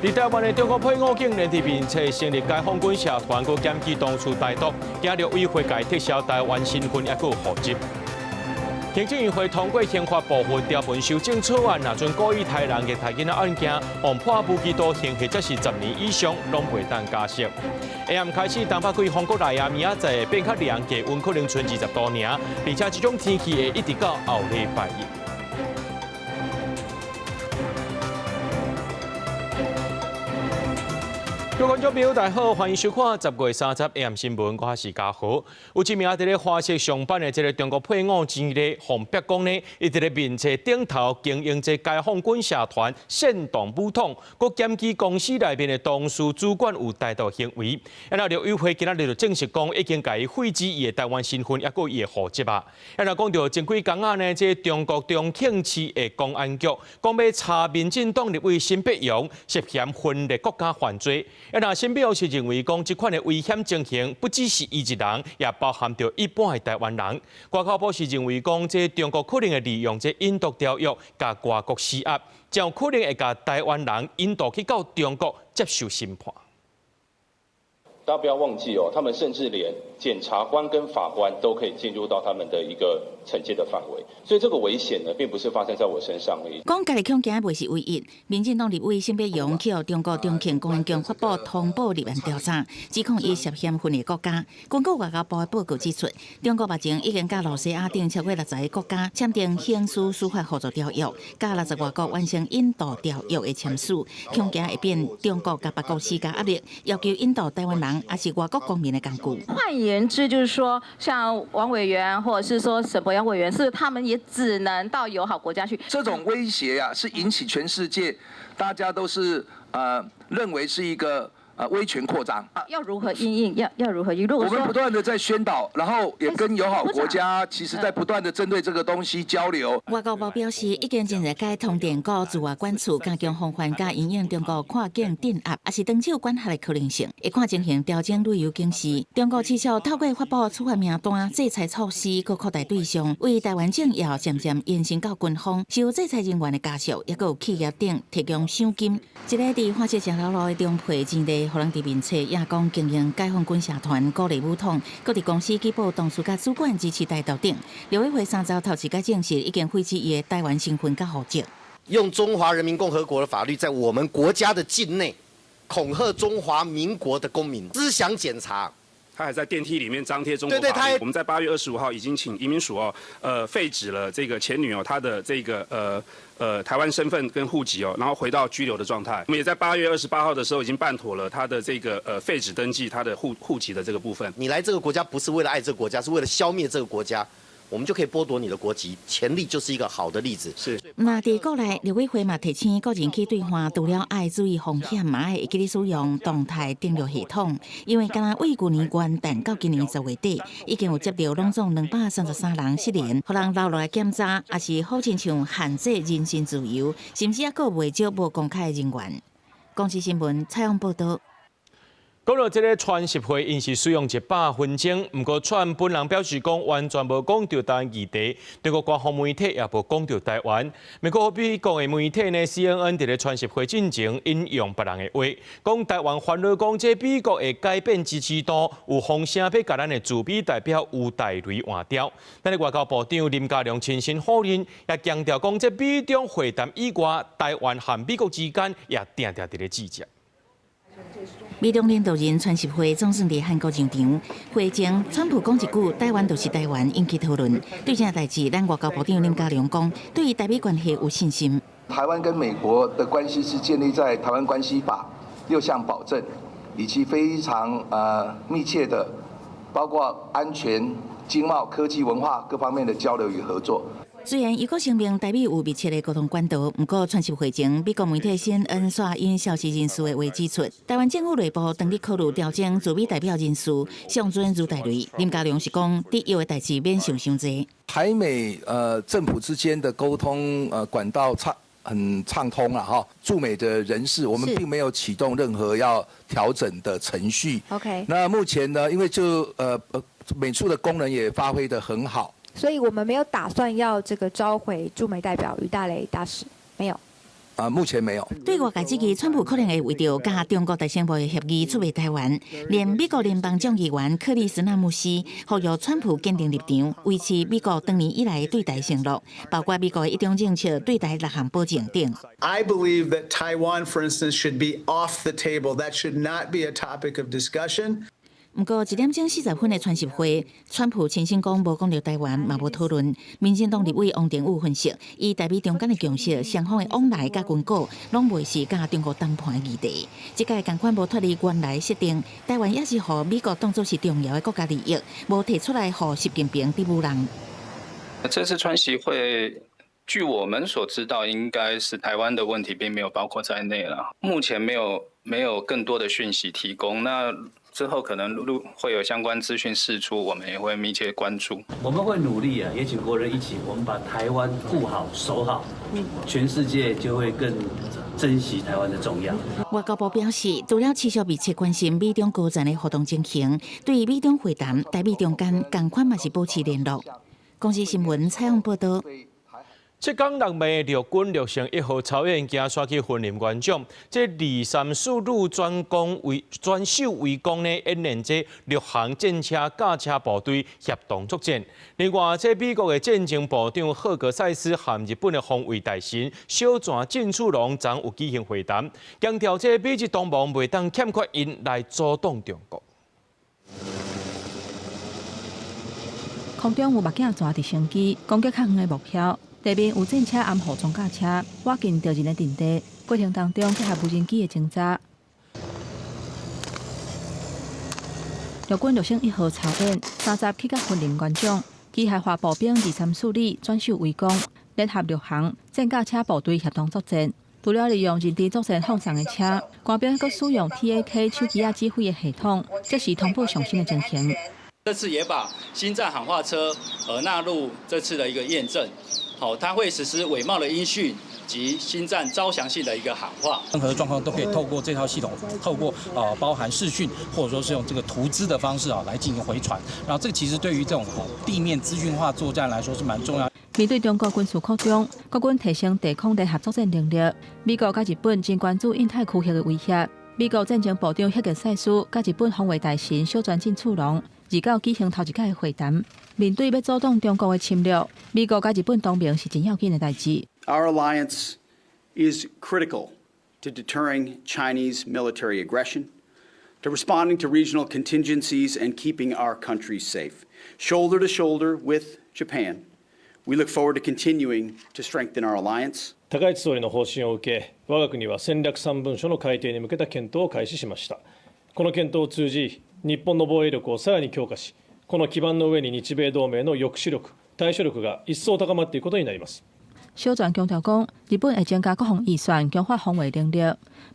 伫台湾的中国配偶竟然伫面册成立解放军社团，佮检举当初台独，今日委会改撤销台湾身份，也佮有户籍。行政院会通过宪法部分条文修正草案，若准故意杀人、虐待囡仔案件，往判无期徒刑或者是10年以上，拢袂当加刑。下暗开始，东北季风国内明仔载变较凉，低温可能剩20度尔，而且这种天气会一直到后礼拜一。各位观众朋友，大家好，欢迎收看10月30 AM 新闻，我是嘉豪。有一名伫咧花莲上班的这个中国配偶前日洪伯公呢，伊伫咧面册顶头经营这解放军社团煽动武统，佮检举公司内面的董事主管有台独行为。然后，委会今仔日就正式讲，已经甲伊废止伊的台湾身份，也佮伊的户籍啊。然后讲到前几天啊呢，这中国重庆市的公安局讲要查民进党立委辛北阳涉嫌分裂国家犯罪。那新北是认为讲，这款的危险情形不只是伊一人，也包含着一般的台湾人。外交部是认为讲，这中国可能会利用这引渡条约，甲外国施压，将可能会甲台湾人引渡去到中国接受审判。大家不要忘记哦，他们甚至连检察官跟法官都可以进入到他们的一个惩戒的范围，所以这个危险呢，并不是发生在我身上而已。讲家己恐惊未是唯一，民进党立委辛北阳去中国重庆公安局发布通报立案调查，指控伊涉嫌分裂国家。根据外交部的报告指出，中国目前已经甲罗西亚等超过60个国家签订刑事司法合作条约，甲60外国完成引渡条约的签署，恐惊会变中国甲别国施加压力，要求引渡台湾人。还是外国公民的工具。换言之，就是说，像王委员或者是说沈博阳委员，是他们也只能到友好国家去。这种威胁呀，是引起全世界大家都是认为是一个威权扩张。要如何因应？要如何应？如果我们不断的在宣导，然后也跟友好国家，其实在不断的针对这个东西交流。外交部表示，已经正在解通电告自外管处，加强防范甲因应中国跨境镇压，也是动手管辖的可能性。会看情形调整旅游警示。中国持续透过发布处罚名单、制裁措施，佮扩大对象，为台湾政要渐渐延伸到军方、受制裁人员的家属，也佮有企业等提供赏金。一个伫花市城楼路的中培前日，互人伫面册也讲经营解放军社团，鼓励武统，佮伫公司举报董事甲主管支持台独等。陆委会3周头一个证实，已经废止伊的台湾身份甲户籍。用中华人民共和国的法律，在我们国家的境内恐吓中华民国的公民，思想检查。他还在电梯里面张贴中国法律。我们在8月25号已经请移民署废止了这个前女友她的这个台湾身份跟户籍然后回到居留的状态。我们也在8月28号的时候已经办妥了他的这个废止登记他的户籍的这个部分。你来这个国家不是为了爱这个国家，是为了消灭这个国家。我们就可以剥夺你的国籍，前例就是一个好的例子。是。那伫国内，陆委会嘛提醒个人去对话，除了爱注意风险，嘛爱记得使用动态登录系统，因为敢若为去年元旦到今年10月底，已经有接到拢总233人失联，互人留落来检查，也是好亲像限制人身自由，甚至还佫未少无公开的人员。公司新闻采访报道。讲到这个传习会，因是使用100分钟，不过传本人表示讲完全无讲到台湾议题，中国官方媒体也无讲到台湾。美国美国的媒体呢 CNN 伫咧传习会进前引用别人的话，讲台湾烦恼讲这美国的改变支持度有风声要甲咱的驻美代表吴岱雷换掉。咱的外交部长林佳龙亲身否认，也强调讲这美中会谈以外，台湾和美国之间也定定伫咧计较。美中领导人传习会总算伫韩国上场。会前，川普讲一句“台湾就是台湾”，引起讨论。对这代志，咱外交部长林佳龙讲，对于台美关系有信心。台湾跟美国的关系是建立在《台湾关系法》6项保证，以及非常密切的，包括安全、经贸、科技、文化各方面的交流与合作。虽然伊个声明台美有密切的沟通管道，不过传习会前，美国媒体CNN刷因消息人士的话指出，台湾政府内部当日考虑调整驻美代表人数，上尊如岱雷。林佳龙是讲，必要的代志免想伤济。台美政府之间的沟通管道很畅通了哈。驻美的人士，我们并没有启动任何要调整的程序。OK。那目前呢，因为美处的功能也发挥得很好。所以我们没有打算要这个召回驻美代表于大雷大使，没有。目前没有。对外界指期，川普可能会为着甲中国大宣布的协议出卖台湾，连美国联邦众议员克里斯纳姆斯呼吁川普坚定立场，维持美国多年以来的对台承诺，包括美国的一中政策、对台6项保证等。I believe that Taiwan, for instance, should be off the table. That should not be a topic of discussion. 不过1点钟40分的传习会，川普亲身讲无讲到台湾，嘛无讨论。民进党立委王定宇分析，以台美中间的共识，双方的往来甲军购，拢袂是甲中国谈判的议题。这届同款无脱离原来设定，台湾也是互美国当作是重要的国家利益，无提出来互习近平玷污人。这次传习会，据我们所知道，应该是台湾的问题并没有包括在内了。目前没有更多的讯息提供。那之后可能会有相关资讯释出，我们也会密切关注。我们会努力也请国人一起，我们把台湾顾好、守好，全世界就会更珍惜台湾的重要。外交部表示，除了持续密切关心美中高层的活动情形，对美中会谈、台美中间同款嘛是保持联络。公司新闻采访报道。浙江6名陆军陆生1号操演行刷去训练员长，这23四路专守围攻呢，演练这6项战车驾车部队协同作战。另外，这美国的战争部长赫格塞斯和日本的防卫大臣小泉进次郎昨有举行会谈，强调这美日同盟袂当欠缺因来阻挡中国。空中有目镜抓直升机攻击较远的目标。地面有战车暗护装甲车挖进着人的阵地，过程当中结合无人机的侦查。陆军陆生1号操演30起甲训练员长，机械化步兵23四旅转守为攻，联合6项战甲车部队协同作战。除了利用人机作战放送的车，官兵还使用 TAK 手机指挥的系统，这是同步上新的情形。这次也把新战喊话车纳入这次的一个验证。好，它会实施伪冒的音讯及新战招降性的一个喊话。任何状况都可以透过这套系统，透过包含视讯或者说是用这个图资的方式来进行回传。然后这个其实对于这种地面资讯化作战来说是蛮重要。面对中国军事扩张，国军提升地空联合作战能力。美国甲日本正关注印太区域的威胁。美国战争部长赫格塞斯甲日本防卫大臣小泉进次郎29举行头一届的会谈。面对要阻挡中国的侵略，美国甲日本当兵是真要紧的代志。Our alliance is critical to deterring Chinese military aggression, to responding to regional contingencies, and keeping our countries safe. Shoulder to shoulder with Japan, we look forward to continuing to strengthen our alliance. 高市総理の方針を受け、我が国は戦略3文書の改定に向けた検討を開始しました。この検討を通じ、日本の防衛力をさらに強化し、この基盤の上に日米同盟の抑止力、対処力が一層高まっていくことになります。小泉强调讲，日本会增加国防预算，强化防卫能力。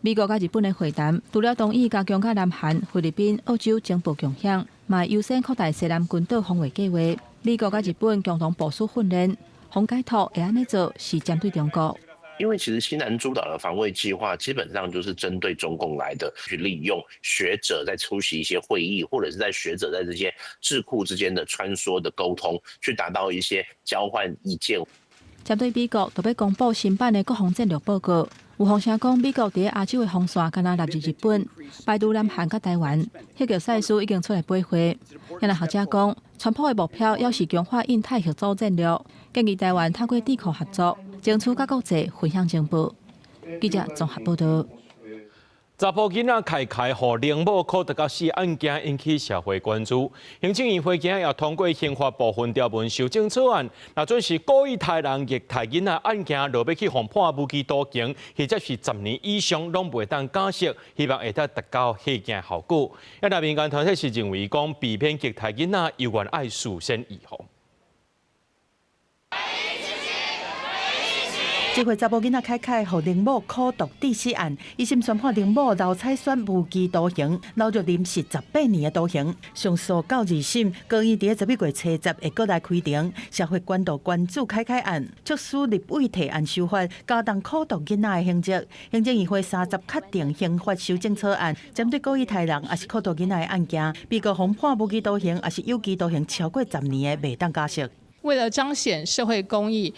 美国甲日本的会谈，除了同意加强甲南韩、菲律宾、澳洲情报共享，嘛优先扩大西南群岛防卫计划。美国甲日本共同部署训练，防解套会安尼做是针对中国。因为其实西南诸岛的防卫计划基本上就是针对中共来的，去利用学者在出席一些会议，或者是在学者在这些智库之间的穿梭的沟通，去达到一些交换意见。针对美国，就要公布新版的国防战略报告。有风声讲，美国伫亚洲的防线敢若纳入日本、排除南韩甲台湾。迄个赛事已经出来背会。也有学者讲，川普的目标要是强化印太合作战略，建议台湾透过地壳合作，争取甲国际分享情报。记者综合报道。查甫囡仔开互另某靠得到死案件引起社会关注。行政院会今日也通过刑法部分条文修正草案，那准是故意杀人、虐待囡仔案件，落要去互判无期徒刑，或者是10年以上，拢袂当假释，希望会达到吓惊效果。也有民间团体是认为讲，避免虐待囡仔，犹原爱事先预防。这回查甫囡仔凯，互林某苦毒致死案，一审宣判林某刘彩选无期徒刑，刘玉林是18年的徒刑。上诉到2审，高院伫11月初10会过来开庭。社会关注关注凯案，促使立委提案修法，加重苦毒囡仔的刑责。行政议会30确定刑法修正草案，针对故意杀人也是苦毒囡仔的案件，被告方判无期徒刑，也是有期徒刑超过10年的，袂当假释。为了彰显社会公义，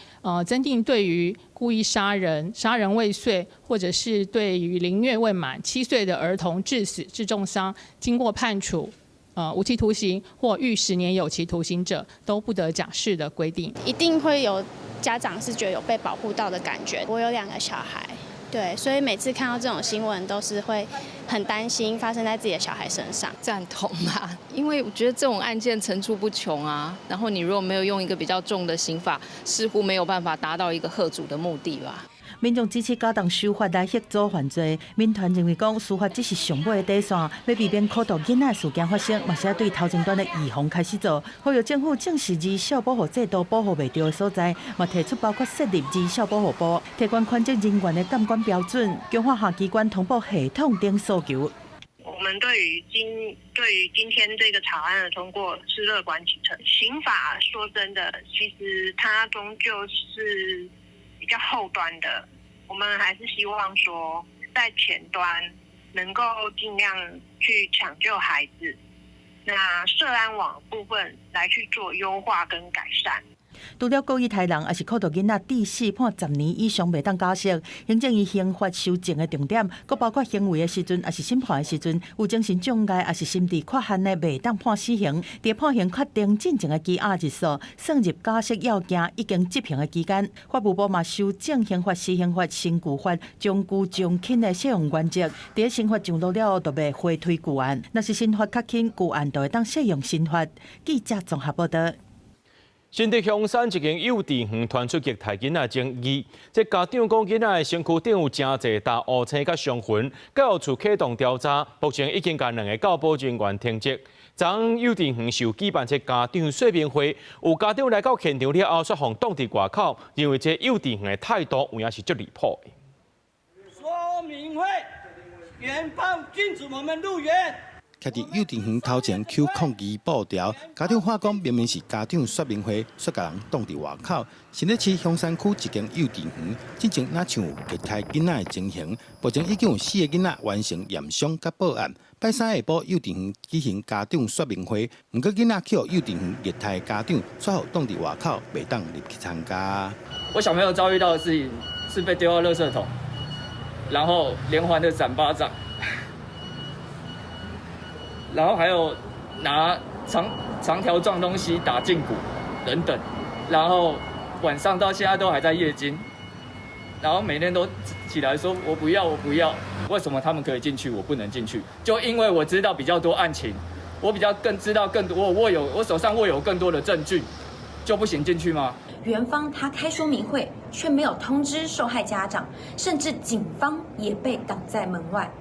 增订对于故意杀人、杀人未遂，或者是对于凌虐未满7岁的儿童致死、致重伤，经过判处无期徒刑或逾10年有期徒刑者，都不得假释的规定。一定会有家长是觉得有被保护到的感觉。我有2个小孩。对，所以每次看到这种新闻，都是会很担心发生在自己的小孩身上。赞同啊，因为我觉得这种案件层出不穷啊，然后你如果没有用一个比较重的刑法，似乎没有办法达到一个嚇阻的目的吧。民众支持加重修法来协助犯罪，民团认为讲司法只是上尾的底线，要避免可毒囡仔事件发生，嘛是要对头前端的预防开始做，呼吁政府正视儿少保护制度保护袂到的所在，嘛提出包括设立儿少保护部，提高权责人员的监管标准，强化下机关通报系统等诉求。我们对于今天这个草案的通过是乐观其成。刑法说真的，其实它终究是比较后端的，我们还是希望说在前端能够尽量去抢救孩子，那社安网部分来去做优化跟改善。除了故意杀人，也是酷毒囡仔致死判10年以上袂当假释。行政院刑法修正的重点，佫包括行为的时阵，也是审判的时阵，有精神障碍，也是心智缺陷的，袂当判死刑。在判刑确定进程的羁押日数，算入假释要件已经执行的期间。法务部嘛修正刑法、施行法、刑具法将拘将轻的适用原则。在刑法上路了后，就袂回推旧案。若是刑法较轻，旧案就会当适用新法。记者综合报道。新竹香山一间幼稚园传出虐待囡仔争议，这家长讲囡仔的身躯顶有真侪大乌青甲伤痕，教育处启动调查，目前已经甲2个教保人员停职。昨幼稚园受举办这家长说明会，有家长来到现场了后，说放挡伫外口，认为这幼稚园的态度有影是足离谱的。说明会，园方禁止我们入园。徛伫幼稚园头前扣抗议布条，家长话讲明明是家长说明会，却甲人挡伫外口。新竹市香山区一间幼稚园，之前哪像有虐待囡仔的情形，目前已经有4个囡仔完成验伤甲报案。拜三下晡，幼稚园举行家长说明会，不过囡仔去幼稚园虐待家长，却互挡伫外口，袂当入去参加。我小朋友遭遇到的事情是被丢到垃圾桶，然后连环的闪巴掌。然后还有拿长条状东西打胫骨等等，然后晚上到现在都还在夜惊，然后每天都起来说我不要我不要，为什么他们可以进去我不能进去？就因为我知道比较多案情，我更知道更多，我手上握有更多的证据，就不行进去吗？园方他开说明会却没有通知受害家长，甚至警方也被挡在门外。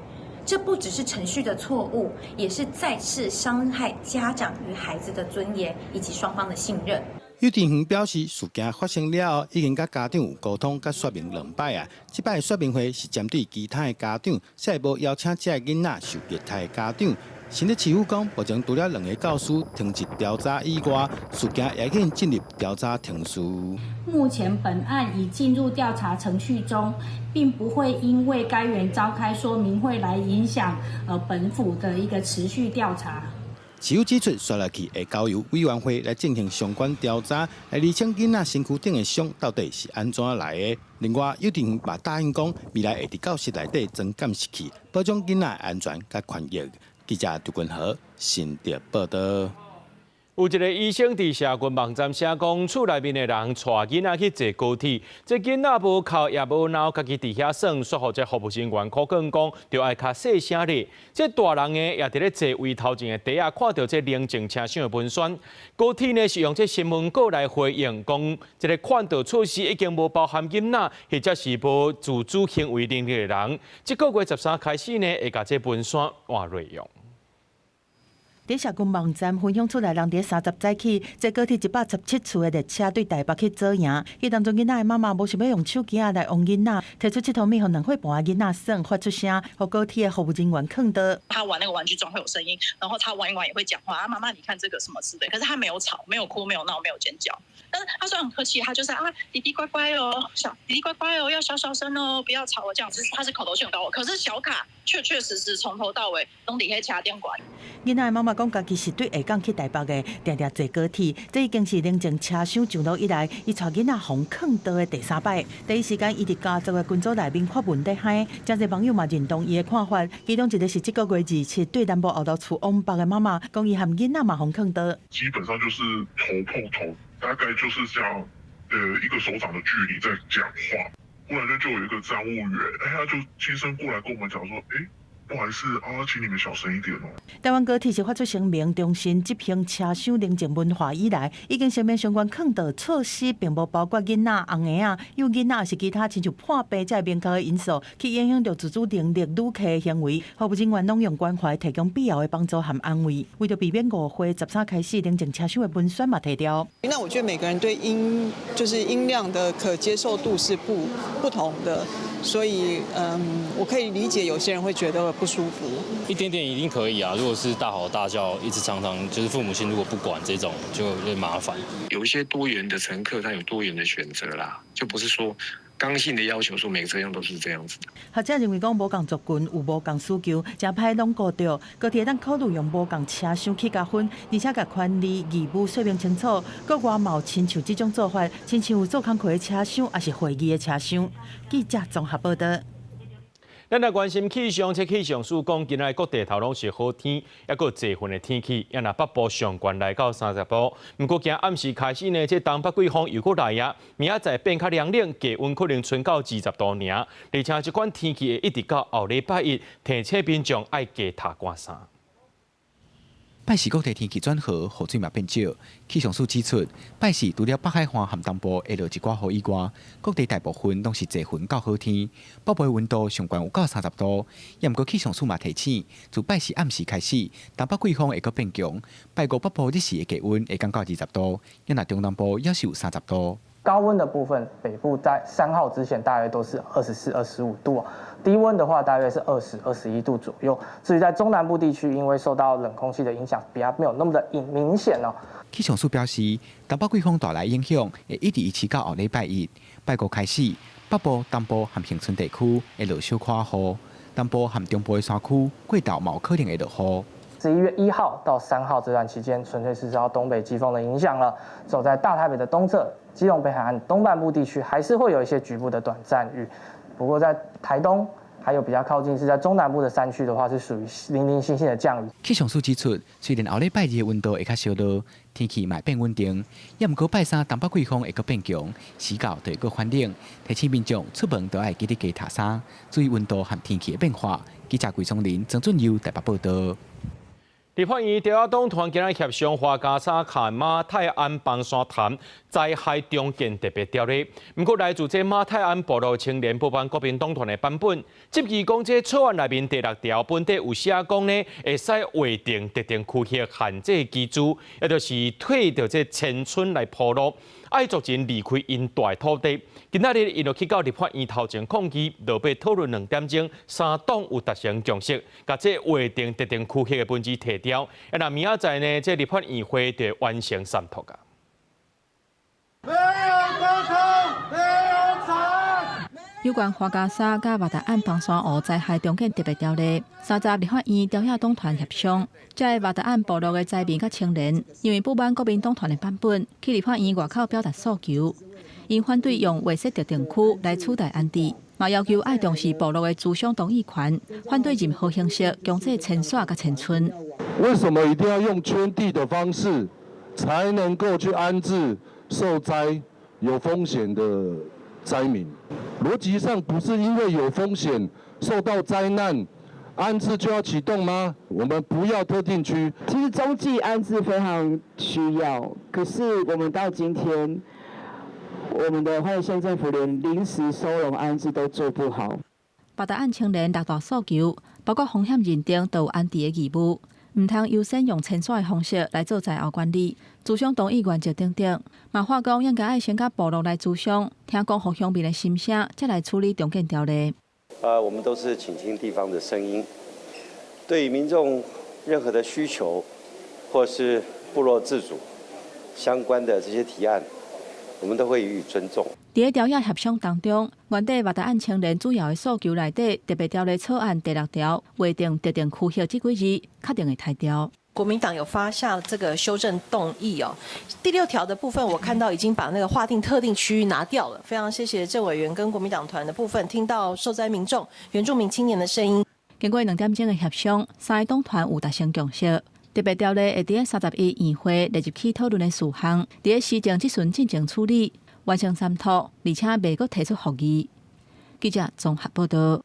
这不只是程序的错误，也是再次伤害家长与孩子的尊严以及双方的信任。幼稚园表示，事件发生了后，已经甲家长有沟通甲说明2摆啊。这摆的说明会是针对其他的家长，下一步邀请这个囡仔受虐待的家长。新竹市府讲，目前除了2个教师停职调查以外，事件也已经进入调查程序。目前本案已进入调查程序中，并不会因为该园召开说明会来影响本府的一个持续调查。市府指出，接下去会交由委员会来进行相关调查，来厘清囡仔身躯顶的伤到底是安怎来的。另外，幼稚园也答应讲，未来会伫教室内底装监视器，保障囡仔安全甲权益。记者杜君豪，新竹报道。有一个医生伫社群网站写讲，厝内面的人带囡仔去坐高铁，这囡仔无哭也无闹，家己伫遐耍，说互这服务人员苦讲讲，就爱较细声咧。这大人的也伫咧座位头前的底下看到这宁静车厢的文宣。高铁呢是用这新闻稿来回应，讲这个劝导措施已经无包含囡仔，或者是无自主行为能力的人。这个月13开始呢，会甲这文宣换内容。在社群网站分享出来，人伫30载起，坐高铁117次的列车对台北去左营。伊当中囡仔的妈妈无想要用手机来用囡仔，提出这套面互2岁半的囡仔耍，发出声，互高铁的服务人员坑的。他玩那个玩具总会有声音，然后他玩一玩也会讲话。妈妈，你看这个什么之类，可是他没有吵，没有哭，没有闹，没有尖叫。但是他虽然很客气，他就是弟弟乖乖哦，弟弟乖乖哦，要小声哦，不要吵哦，这样子。他是口头劝告我，可是小卡确实从头到尾都伫迄车顶管。囡仔的妈妈嘛讲家己是对下港去台北的，常常坐高铁，这已经是宁静车厢上路以来，伊带囡仔红坑道的第3摆。第一时间，伊伫家族的群组内面发文在嗨，真侪网友嘛认同伊的看法。其中一个是这个月27对南部后头厝往北的妈妈，讲伊和囡仔嘛红坑道。基本上就是头碰头，大概就是这样，一个手掌的距离在讲话。忽然间就有一个站务员，他就亲身过来跟我们讲说，不好意思啊，请你们小声一点哦。台湾高铁是发出声明，重申执行车厢宁静文化以来，已经声明相关坑道措施，并无包括囡仔、红婴仔、幼囡仔，是其他亲像破病这明确的因素，去影响到自主能力旅客的行为。服务人员拢用关怀提供必要的帮助和安慰，为了避免误会，13开始宁静车厢的文宣嘛提掉。那我觉得每个人对音量的可接受度是不同的，所以我可以理解有些人会觉得不舒服。一点点一定可以啊，如果是大吼大叫，一直常常就是父母亲如果不管这种，就有点麻烦。有一些多元的乘客，他有多元的选择啦，就不是说刚性的要求说每个车厢都是这样子。学者认为讲无共族群有无共需求，真歹拢顾到，高铁当考虑用无共车厢去加分，而且甲权利义务说明清楚。国外嘛有亲像这种做法，亲像有做工课的车厢，也是会议的车厢。记者综合报道。咱来关心气象，这气象署讲，今仔各地头拢是好天，还佫济云的天气。也若北部上悬来到30度，不过今暗时开始呢，这东北季风又佫来啊，明仔载变较凉冷，低温可能存到20度尔。而且这款天气会一直到后礼拜一，提醒民众爱加套寒衫。拜四各地天气转好，雨水嘛变少。气象署指出，拜四除了北海岸和东部会落一寡雨以外，各地大部分拢是济云到好天。北部的温度上悬有到30度，也毋过气象署嘛提醒，自拜四暗时开始，东北季风会佫变强。拜五北部日时的低温会降到20度，也若中南部也是有30度。高温的部分，北部在3号之前大约都是24、25度，低温的话大约是20、21度左右。至于在中南部地区，因为受到冷空气的影响，比较没有那么的明显哦。气象署表示，东北季风带来影响会一直维持到后礼拜一。拜五开始，北部、东部和恒春地区会落小可雨，东部和中部的山区过昼嘛有可能会落雨。11月1号到3号这段期间，纯粹是受到东北季风的影响了。走在大台北的东侧、基隆北海岸东半部地区，还是会有一些局部的短暂雨。不过在台东，还有比较靠近是在中南部的山区的话，是属于零零星星的降雨。气象署指出，虽然后礼拜二的温度会较小落，天气嘛变稳定，也毋过拜三东北季风会佫变强，时到就会佫反冷，提醒民众出门都爱记得加套衫，注意温度和天气的变化。记者桂松林、郑俊佑台北报道。立法院调东团今日协商花加沙和马泰安邦山潭灾害中建特别条例。不过，来自这马泰安部落青年不办国民党团的版本，即期讲这草案内面第6条本地有写讲呢，会使划定特定区域限制居住，也就是退到这迁村来铺路，爱族人离开因大土地。今仔日伊就去到立法院头前抗议，落尾讨论2点钟，3党有达成共识，把这划定特定区域的本子提掉。那明仔载呢，这立法议会就完成三读啊。没有沟通，没有吵。有关花加沙甲马达安邦山湖灾害中建特别条例，30立法院调野党团协商，在马达安部落的灾民甲青年，因为不满国民党团的版本，去立法院外口表达诉求。因反对用划设特定区来取代安置，嘛要求爱重视部落的主相同意权，反对任何形式强制迁徙甲迁村。为什么一定要用圈地的方式，才能够去安置受灾有风险的灾民？逻辑上不是因为有风险受到灾难，安置就要启动吗？我们不要特定区。其实中继安置非常需要，可是我们到今天，我们的花莲县政府连临时收容安置都做不好。马达安青年6大诉求，包括风险认定都有安置的义务，唔通优先用迁徙的方式来做灾后管理，主相同意原则等等。嘛话讲，应该爱先甲部落来主相，听讲互乡民的心声，再来处理中建条例。我们都是倾听地方的声音，对于民众任何的需求，或是部落自主相关的这些提案，我们都会予以尊重。伫调野协商当中，原底马达安青年主要的诉求内底，特别条例草案第6条划定特定区域这几字，确定会汰掉。国民党有发下这个修正动议哦，第6条的部分我看到已经把那个划定特定区域拿掉了，非常谢谢郑委员跟国民党团的部分，听到受灾民众、原住民青年的声音。经过2点钟的协商，3个党团有达成共识。特别条例会伫31议会列入去讨论的事项，伫施政即阵进行处理，完成3读，而且未阁提出复议。记者综合报道。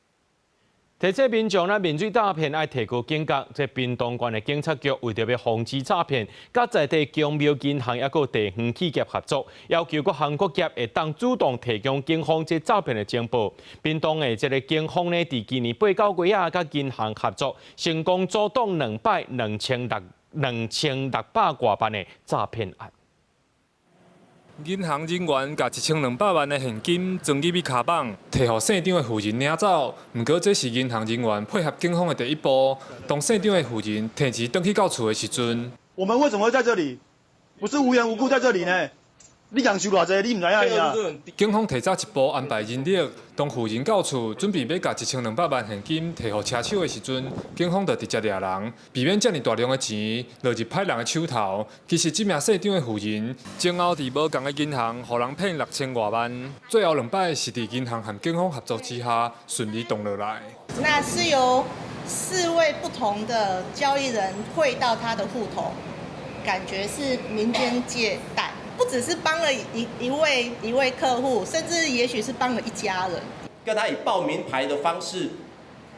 提醒民众咧，面对诈骗要提高警觉。这屏东县的警察局为着要防止诈骗，甲在地公庙银行也个地方企业合作，要求各行各业会当主动提供警方这诈骗的情报。屏东的这个警方呢，伫今年8、9月啊，甲银行合作，成功阻挡2600多万的诈骗案。银行人员把1200万的现金装入去卡绑，摕予县长的夫人领走。不过，这是银行人员配合警方的第一步。当县长的夫人提钱回去到厝的时阵，我们为什么会在这里？不是无缘无故在这里呢？你人收偌济，你唔知影呀？警方提早一步安排人力，当夫人到厝，准备要把1200万现金摕予车手的时阵，警方就直接抓人，避免这么大量的钱落入歹人的手头。其实，这名县长的夫人前后伫无同的银行，互人骗6000多万。最后2摆是伫银行和警方合作之下，顺利动落来。那是由4位不同的交易人汇到他的户头，感觉是民间借贷。不只是帮了一位客户，甚至也许是帮了一家人。跟他以报名牌的方式，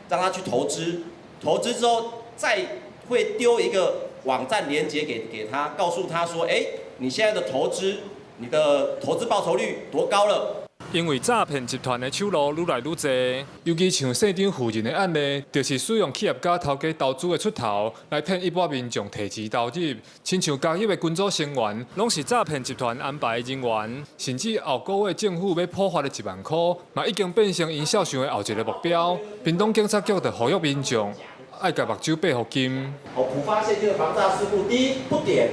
让他去投资，投资之后再会丢一个网站连结给他，告诉他说，你现在的投资，你的投资报酬率多高了。因为诈骗集团的手路愈来愈多，尤其像县长夫人的案例，就是使用企业家头家投资的出头来骗一般民众提钱投入，亲像加入的军组成员，拢是诈骗集团安排的人员，甚至后个月政府要普发的1万块，嘛已经变成因销售的后一个目标。屏东警察局就呼吁民众爱甲目睭闭好金。普发现金的防诈事故，第一不点，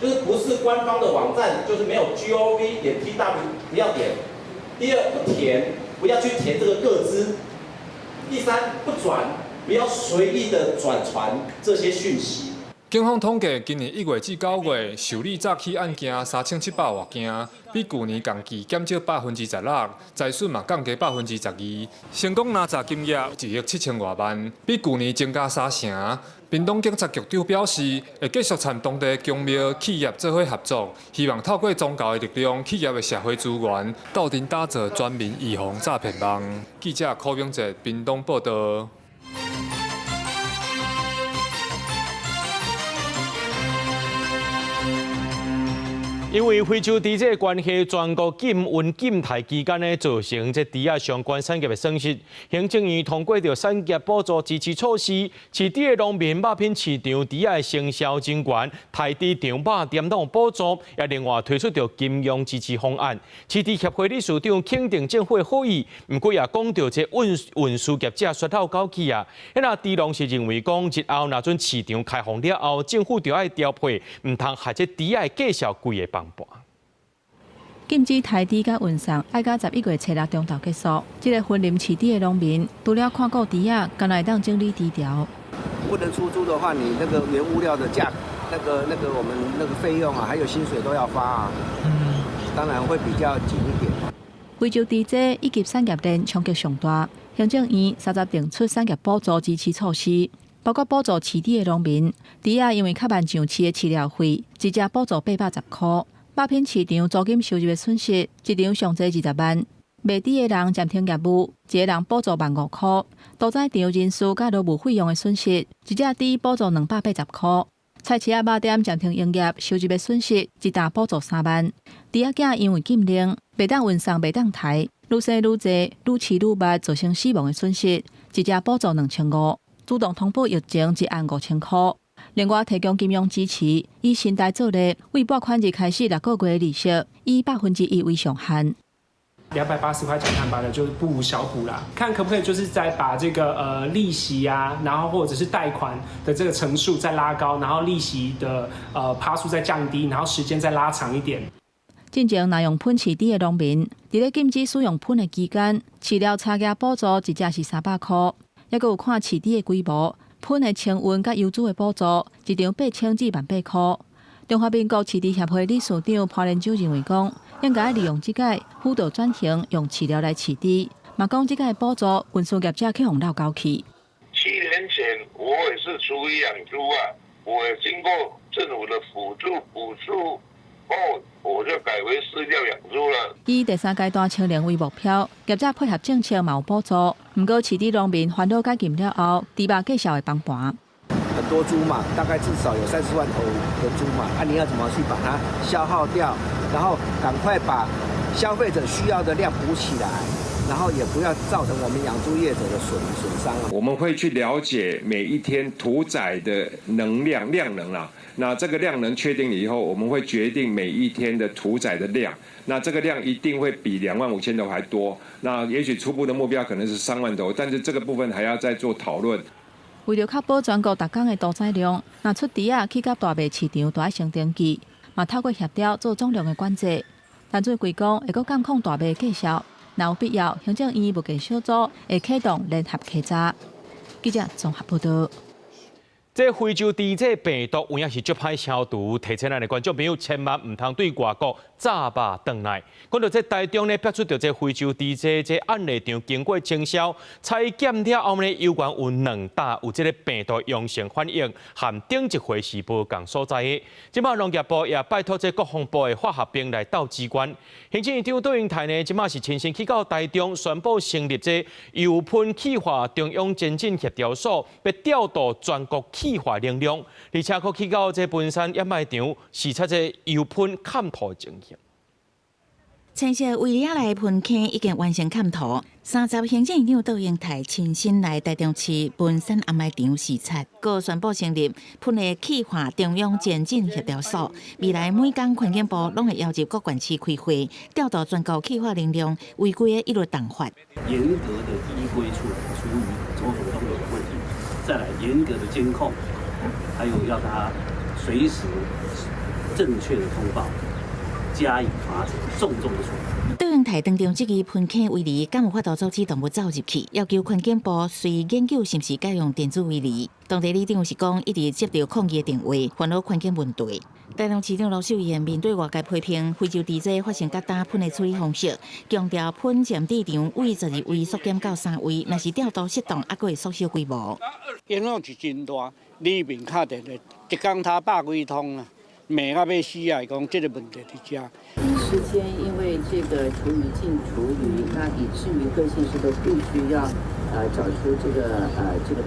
就是不是官方的网站，就是没有 gov.tw 不要点。第二，不填，不要去填这个个资。第三，不转，不要随意的转传这些讯息。警方统计，今年1月至9月受理诈欺案件3700多件，比去年同期减少16%，财损嘛降低12%，成功拿查金额1亿7000多万，比去年增加3成。屏东警察局长表示，会继续参当地公庙企业做伙合作，希望透过宗教的力量、企业的社会资源，斗阵打造全民预防诈骗网。记者柯永哲，屏东报道。因为非洲地这关系，全国禁运禁台期间呢，造成这猪仔相关产业的损失。行政院通过着产业补助支持措施，市猪的农民肉品市场猪仔的生销增权，台猪场肉店拢补助，也另外推出着金融支持方案。市猪协会理事长肯定政府的好意，不过也讲到这运输业者xuất口高企啊，那猪农是认为讲日后那阵市场开放了后，政府就要调配，唔通害这猪仔介绍贵的禁止台猪甲运送，爱到11月初6中昼结束。这个分林饲猪的农民，除了看过猪仔，敢来当整理低调。不能出租的话，你那个原物料的价，那个我们那个费用啊，还有薪水都要发啊。当然会比较紧一点。非洲猪只以及产业链冲击上大，行政院30定出产业补助支持措施。包括补助饲猪的农民，猪仔因为较慢上市的饲料费，一只补助810块。肉品市场租金收入的损失，一场上济20万。卖猪的人暂停业务，一个人补助15000块。屠宰场人事甲劳务费用的损失，一只猪补助280块。菜市仔肉店暂停营业，收入的损失，一打补助3万。猪仔囝因为禁令，袂当运送，袂当抬，愈生愈济，愈饲愈密，造成死亡的损失，一只补助2500。主动通报疫情1案5000块。另外提供金融支持，以信贷做例，为拨款日开始6个月的利息，以1%为上限。280块讲坦白的，就是不无小补啦。看可不可以就是再把这个利息啊，然后或者是贷款的这个成数再拉高，然后利息的趴数再降低，然后时间再拉长一点。进前拿用喷饲猪的农民，伫咧禁止使用喷的期间，饲料差价补助一只是300块，抑阁有看饲猪的规模。喷的清运甲油脂的补助，一张8000至18000块。中华民国饲猪协会理事长潘连洲认为讲，应该利用这个辅导转型，用饲料来饲猪。嘛讲这个补助运输业者去互闹交去。7年前我也是出于养猪啊，我也经过政府的辅助补助后，我就改为饲料养猪了。以第3阶段清零为目标，业者配合政策嘛有补助，不过饲猪农民烦恼解禁了后，猪肉计销会崩盘。很多猪嘛，大概至少有30万头的猪嘛，你要怎么去把它消耗掉，然后赶快把消费者需要的量补起来，然后也不要造成我们养猪业者的损伤啊。我们会去了解每一天屠宰的能量量能啦。那这个量能确定了以后，我们会决定每一天的屠宰的量。那这个量一定会比25000头还多。那也许初步的目标可能是3万头，但是这个部分还要再做讨论。为了确保全国逐天的屠宰量，那出猪啊去到大卖市场都要先登记，嘛透过协调做总量的管制。但最贵讲会阁监控大卖计销，若有必要，行政院物价小组会启动联合稽查。记者综合报道。这非洲猪这病毒有影是足歹消除，提醒咱的观众朋友千万唔通对外国炸肉转来。讲到这台中呢，爆出到这非洲猪这案例场经过清消采检了后呢，有关有2大有这个病毒阳性反应，和顶一回是无共所在的。即马农业部也拜托这国防部的化学兵来到机关。行政院长杜英台呢，即马是亲身去到台中，宣布成立这油喷气化中央前进协调所，要调度全国气化能量，而且可去到这本山掩埋场视察这油喷勘图情形。青色围里内喷坑已经完成勘图，30行政院长杜英台亲身来台中市本山掩埋场视察，佮宣布成立喷的气化中央前进协调所。未来每天环境部拢会邀集各县市开会，调度全国气化能量违规的一律挡法。严格的依规处理种种都有问题，再来严格的监控，还有要他随时正确的通报。加以罚则，重的处罚。杜英台当中，这个喷坑围篱敢有法度阻止动物走入去？要求环境部随研究是不是该用电子围篱。当地里长是讲，一直接到抗议的电话，烦恼环境问题。台中市长卢秀燕面对外界批评，非洲猪只发生较大喷的处理方式，强调喷检地场为12位缩减到3位，若是调度适当，还会缩小规模。影响是真大，里面卡电的，一工他100几通啊。美啊要死啊！讲这个问题在遮。第一时间，因为这个厨余进厨余，那以至于各县市都必须要找出这个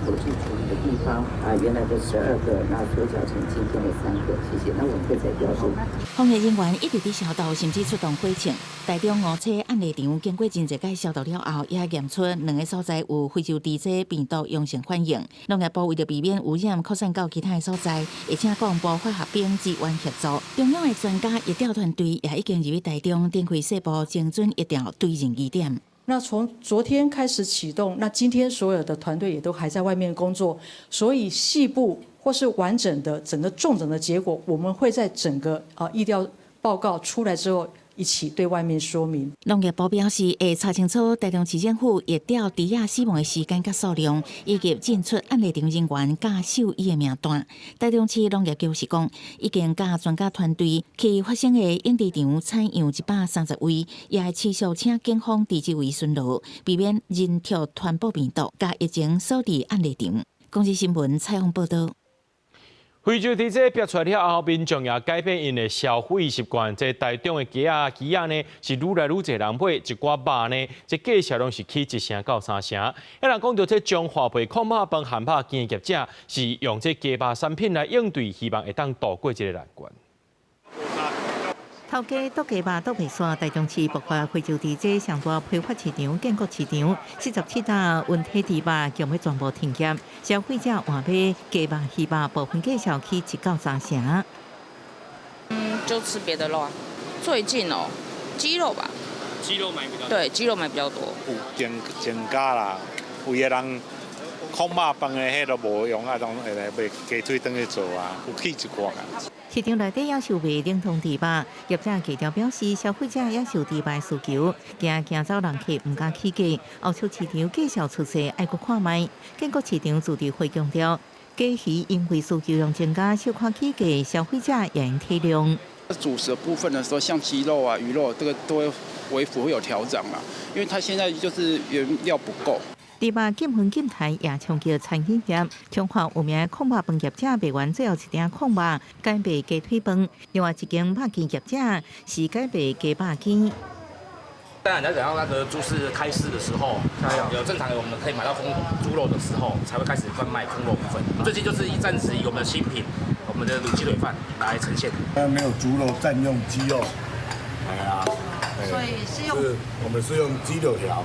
投掷厨余的地方原来的12个，那缩小成今天的3个。谢谢。那我们会再调度。防疫人员一直在消毒，甚至出动火枪。台中5车案例场经过真侪届消毒了后，也验出2个所在有非洲猪只病毒阳性反应。农业部为了避免污染扩散到其他的所在，会请国防部化学兵支援协助。中央的专家疫调团队也已经入去台中，展开细部精准疫调对人疑点。那从昨天开始启动，那今天所有的团队也都还在外面工作，所以细部或是完整的整个重整的结果，我们会在整个疫调报告出来之后，一起对外面说明。农业部表示，会查清楚台中市政府疫调猪仔死亡的时间甲数量，以及进出案例场人员甲兽医的名单。台中市农业局是讲，已经甲专家团队去发生的应地场采样130位，也会持续请警方伫即位巡逻，避免人畜传播病毒，甲疫情锁伫案例场。公司新闻采访报道。非洲猪只逼出来了后，民众也改变因的消费习惯。这台中的鸡啊呢，是愈来愈侪人买，一寡肉呢，这价钱拢是起1成到3成。有人讲到这中华培矿肉饭、汉堡经营业者是用这鸡肉产品来应对，希望会当度过这个难关。头家剁鸡肉剁袂煞，台中市包括非洲猪只上大批发市场、建国市场，47大温体猪肉将要全部停业，消费者换买鸡肉、鱼肉部分价小起1到3成。就吃别的肉啊。最近鸡肉吧。鸡肉买比较多。对，鸡肉买比较多。有增加啦，有个人烤肉饭的迄都无用啊，当下来买鸡腿等去做啊，有起一寡啊。市场内底也售卖冷冻猪肉，业者强调表示，消费者也受猪肉需求，惊走人客唔敢起价，后续市场继续出世，爱搁看卖。建国市场主持会强调，鸡鱼因为需求量增加，小看起价，消费者也应体谅。主食部分的时候，像鸡肉啊、鱼肉，这个都会微幅会有调整啦，因为它现在就是原料不够。猪肉禁分禁台也冲击餐饮业，彰化有名控肉饭业者卖完最后一顶控肉，改卖鸡腿饭；另外一间肉羹业者是改卖鸡肉羹。当然，等到那个猪市开市的时候，有正常我们可以买到猪肉的时候，才会开始贩卖控肉部分。最近就是暂时以我们的新品，我们的卤鸡腿饭来呈现。没有猪肉，占用鸡肉。哎呀，所以是用我们是用鸡柳条。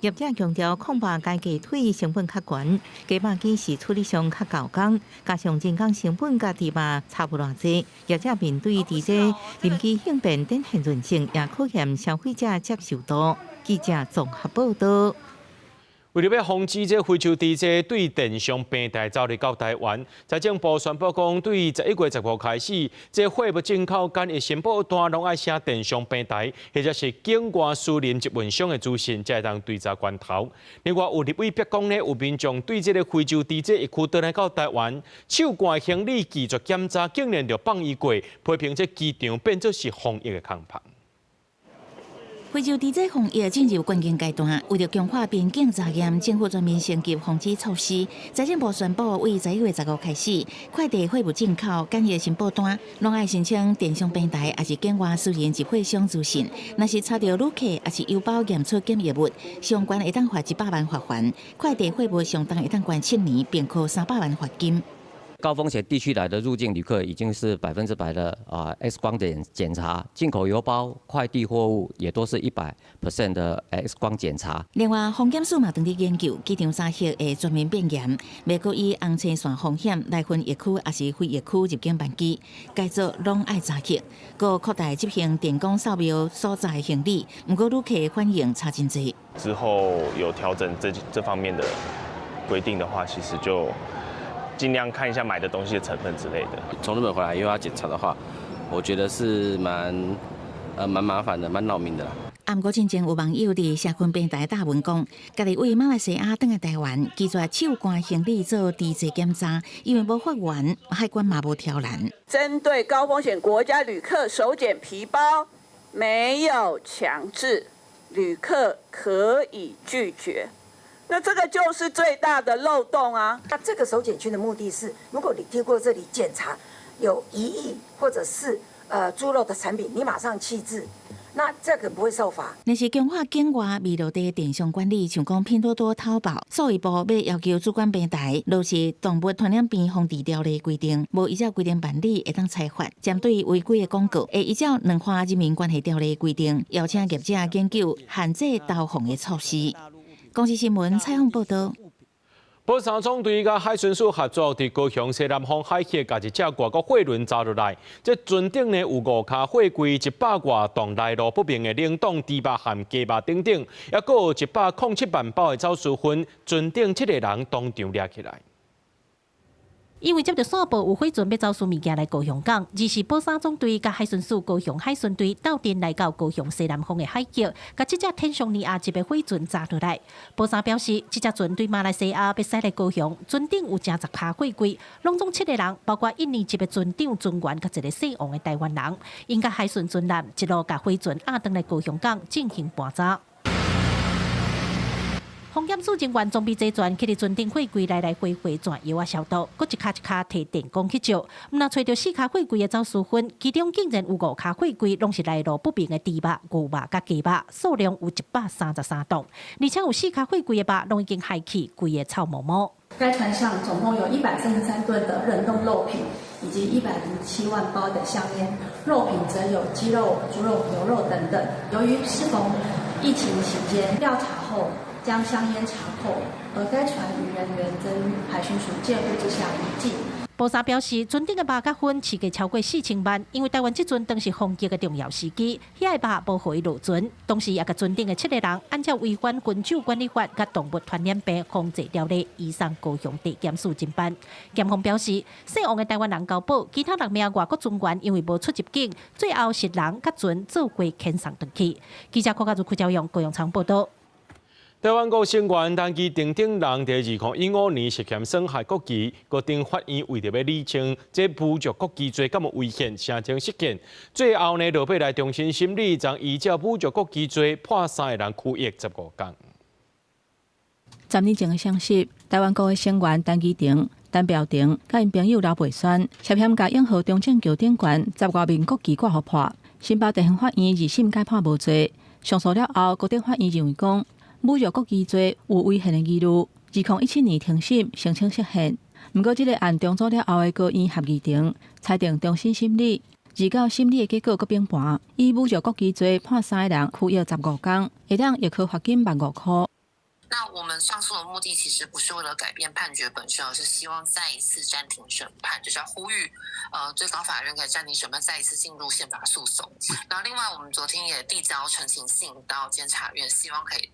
业者强调，控肉加鸡腿成本较悬，鸡肉羹是处理上较高工，加上人工成本甲猪肉差不偌济。业者面对伫这临机应变展现韧性，也可嫌消费者接受度。记者综合报道。为了要防止这非洲猪只对电商平台走入到台湾，财政部宣布讲，对11月15号开始，这货物进口间会申报单拢爱写电商平台，或者是境外私人集运商的资讯，才会当对查源头。另外，有立委逼讲呢，有民众对这个非洲猪只一区倒来到台湾，手挂行李拒绝检查，竟然就放伊过，批评这机场变作是防疫的空拍。非洲猪只防疫进入关键阶段，为了强化边境查验，政府全面升级防治措施。财政部宣布，为11月15号开始，快递货物进口检疫申报单，拢爱申请电商平台，也是境外私人集会商资讯。若是查到旅客，也是邮包验出检疫物，相关会当罚100万罚款；快递货物相当会当关7年，并扣300万罚金。高风险地区来的入境旅客已经是100%的X 光检查，进口邮包、快递货物也都是100% 的 X 光检查。另外，风险数嘛当地研究，机场三线会全面变严，美国以红线线风险来分疫区也是非疫区入境班机，该做拢爱查核，搁扩大执行电工扫描所在的行李，不过旅客反应差真多。之后有调整这方面的规定的话，其实就尽量看一下买的东西的成分之类的。从日本回来又要检查的话，我觉得是蛮麻烦的，蛮扰民的啦。不过，真正有网友伫社群平台打文讲，家己为马来西亚返来台湾，拒绝手关行李做地质检查，因为无法源，海关嘛无挑拦。针对高风险国家旅客手检皮包，没有强制，旅客可以拒绝。那这个就是最大的漏洞啊！那这个手检区的目的是，如果你经过这里检查有疑义或者是猪肉的产品，你马上弃置，那这个不会受罚。若是强化境外未落地电商管理，像讲拼多多、淘宝，数位部要要求主管平台落实动物传染病防治条例规定，无依照规定办理会当裁罚。针对违规的广告，会依照两化人民关系条例规定，邀请业者研究限制投放的措施。公司新闻采访报道。保三总队甲海巡署合作，伫高雄西南方海峡，甲一只外国货轮抓落来。这船顶呢有5卡货柜，100外吨来路不明的冷冻猪肉和鸡肉等等，也阁有107万包的走私粉，船顶7个人当场抓起来。因为接到线报有货船要走私物件来高雄港，于是保三总队甲海巡署高雄海巡队斗阵来到高雄西南方的海峡，甲这只天上尼亚级的货船抓落来。保三表示，这只船对马来西亚要驶来高雄，船顶有正10卡货柜，拢总7个人，包括印尼籍的船长、船员，甲一个姓王的台湾人。因甲海巡船舰一路甲货船押登来高雄港进行搬查。防检署人员装备这船，去伫船顶货柜来回转药啊消毒，搁一卡摕电工去照。毋若找到4卡货柜的走私粉，其中竟然有5卡货柜拢是来路不明的猪肉、牛肉甲鸡肉，数量有133吨，而且有4卡货柜的肉拢已经害去，规个臭毛毛。该船上总共有133吨的冷冻肉品，以及107万包的香烟，肉品则有鸡肉、猪肉、牛肉等等。由于适逢疫情期间，调查后将香烟查扣，而该船与人员跟海巡署监护之下离境。部长表示，船顶的肉甲粉市价超过4000万，因为台湾这阵当是防疫的重要时机，遐个肉无互伊落船，同时也甲船顶的7个人按照违反菌酒管理法甲动物传染病防治条例移送高雄地检署侦办。检方表示，姓王的台湾人交保，其他6名外国船员因为无出入境，最后是人甲船做过遣送回去。记者柯家主教用高雄场报道。台湾国成员单机顶人在2015年涉嫌损害国旗，国定法院为着要厘清这侮辱国旗罪敢有违宪，声称失宪。最后呢，落尾来重新审理，将依照侮辱国旗罪判3个人拘役15天。10年前的消息，台湾国的成员单机顶、单标顶，甲因朋友刘培宣涉嫌甲永和中正桥顶悬10多面国旗挂互破，新北地方法院2审解判无罪。上诉了后，高等法院认为讲。侮辱国旗罪有违宪的疑虑，2017年庭审声称失宪。不过，这个案中组了后的高院合议庭裁定重新审理，而到审理的结果搁变盘，以侮辱国旗罪判3个人拘役15天，会当亦可罚金15000块。那我们上诉的目的其实不是为了改变判决本身，而是希望再一次暂停审判，就是要呼吁最高法院可以暂停审判，再一次进入宪法诉讼。然后另外我们昨天也递交陈情信到监察院，希望可以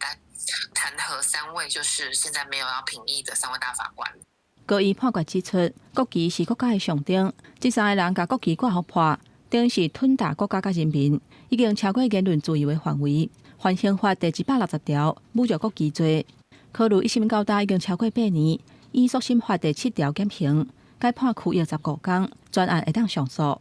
弹劾3位就是现在没有要评议的3位大法官。高院判决指出，国旗是国家的象征，这3个人把国旗挂互破，等于是吞踏国家甲人民，已经超过言论自由的范围。犯刑法第160条侮辱国旗罪，考虑1审到大已经超过8年，以诉审法第7条减刑，改判拘役15天，专案会当上诉。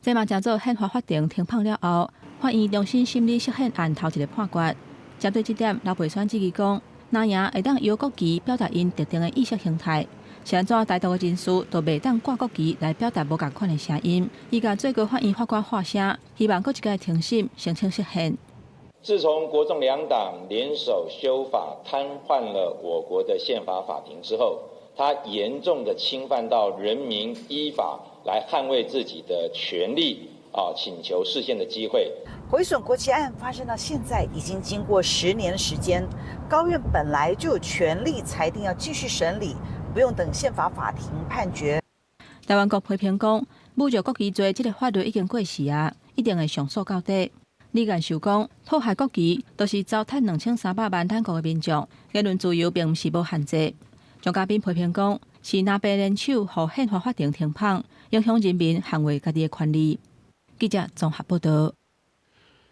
这嘛正做宪法法庭听判了后，法院重新审理失宪案头一个判决。针对这点，刘培宣质疑讲，拿赢会当由国旗表达因特定的意识形态，是安怎大多的人士都袂当挂国旗来表达无共款的声音。伊甲最高法院法官发声，希望搁一届庭审声称失宪。自从国众两党联手修法瘫痪了我国的宪法法庭之后，它严重的侵犯到人民依法来捍卫自己的权利请求释宪的机会。回损国旗案发生到现在已经经过10年的时间，高院本来就有权利裁定要继续审理，不用等宪法法庭判决。台湾国批评讲，侮辱国旗罪这个法律已经过时啊，一定会上诉到底。李干受讲，破坏国旗都是糟蹋2300万咱国的民众，言论自由并不是无限制。张嘉宾批评讲，是拿白联手互宪法法庭停判，影响人民捍卫家己的权利。记者综合报道。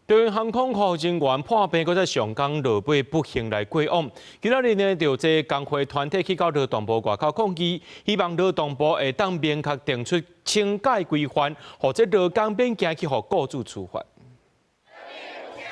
台湾航空服务人员破病，搁在上港落尾不幸来过往。今仔日呢，就这工会团体去到劳动部外口抗议，希望劳动部会当明确定出请假规范，或者劳工免惊去互雇主处罚。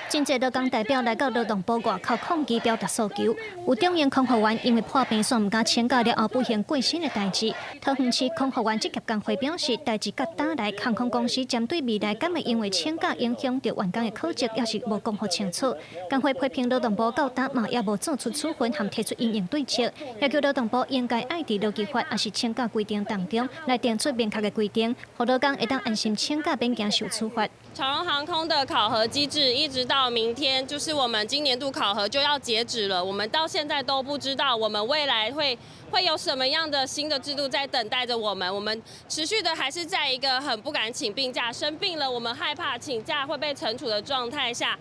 真侪劳工代表来到劳动部外口抗议，表达诉求。有中型空服员因为破病，所唔敢请假了后不幸过身的代志。桃园市空服员职业工会表示，代志甲打来，航空公司针对未来敢会因为请假影响到员工的考绩，也是无讲好清楚。工会批评劳动部到达嘛，也无做出处分，含提出因应对策，要求劳动部应该爱伫劳基法也是请假规定当中来定出明确的规定，让劳工会当安心请假，免惊受处罚。长荣航空的考核机制一直到明天，就是我们今年度考核就要截止了。我们到现在都不知道我们未来会有什么样的新的制度在等待着我们。我们持续的还是在一个很不敢请病假，生病了我们害怕请假会被惩处的状态下。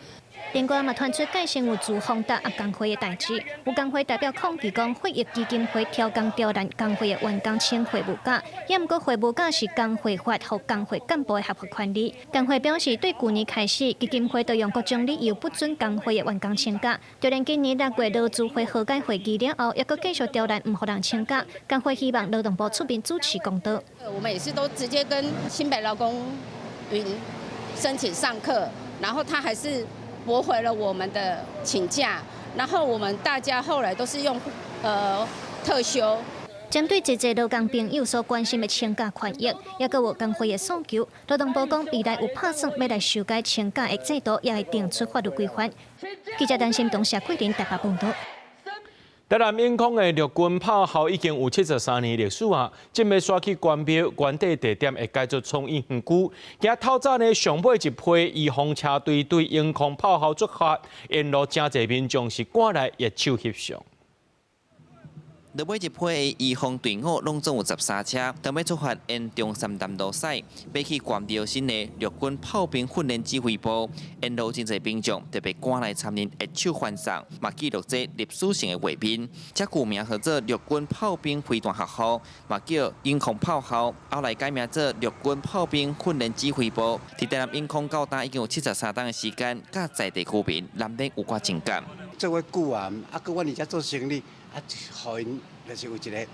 另外嘛，传出介成有驻丰达工会的代志，有工会代表抗议讲，会议基金会调工刁难工会的员工请会务假，也毋过会务假是工会法和工会干部的合法权利。工会表示，对去年开始，基金会都用各种理由不准工会的员工请假，就连今年6月劳资会和解会议了后，也搁继续刁难唔互人请假。工会希望劳动部出面主持公道。我们也是都直接跟新北劳工云申请上课，然后他还是驳回了我们的请假，然后我们大家后来都是用特休。针对这些劳工朋友所关心的请假权益，也搁有工会的诉求。劳动部讲，未来有打算要来修改请假的制度，也会定出法律规范。记者担心东社桂林台北报道。台南永康的陆军炮校已经有73年历史啊，正要刷去关庙原地地点会改做创意园区。今透早呢，上尾一批预防车队对永康炮校出发，沿路真侪民众是赶来热手翕相。每一批的移防队伍拢总有13车，当要出发沿中山南路赛，要去关岛新的陆军炮兵训练指挥部，沿路真侪兵将特别赶来参与一手欢送，嘛记录这历史性的画面。这旧名号做陆军炮兵飞弹学校，嘛叫英空炮校，后来改名做陆军炮兵训练指挥部。伫台南英空到达已经有73天的时间，甲在地居民难免有寡情感。做伙久啊，佮阮而家做生意，互因就是有一个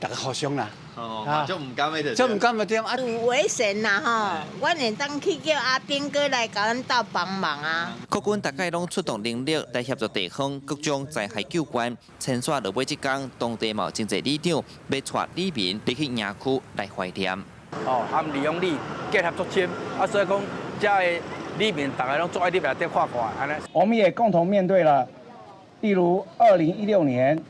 大家互相啦。哦，就唔甘的着。就唔甘的点啊。有危险啦吼，阮会当去叫阿兵哥来甲阮斗帮忙啊。国军大概拢出动人力来协助地方各种灾害救援。牵线落尾一天，当地嘛有真侪里长要带里民入去营区来怀念。哦，含利用力结合作战，所以讲这个里面大家拢做爱里面来看看，安尼。我们也共同面对了，例如2016年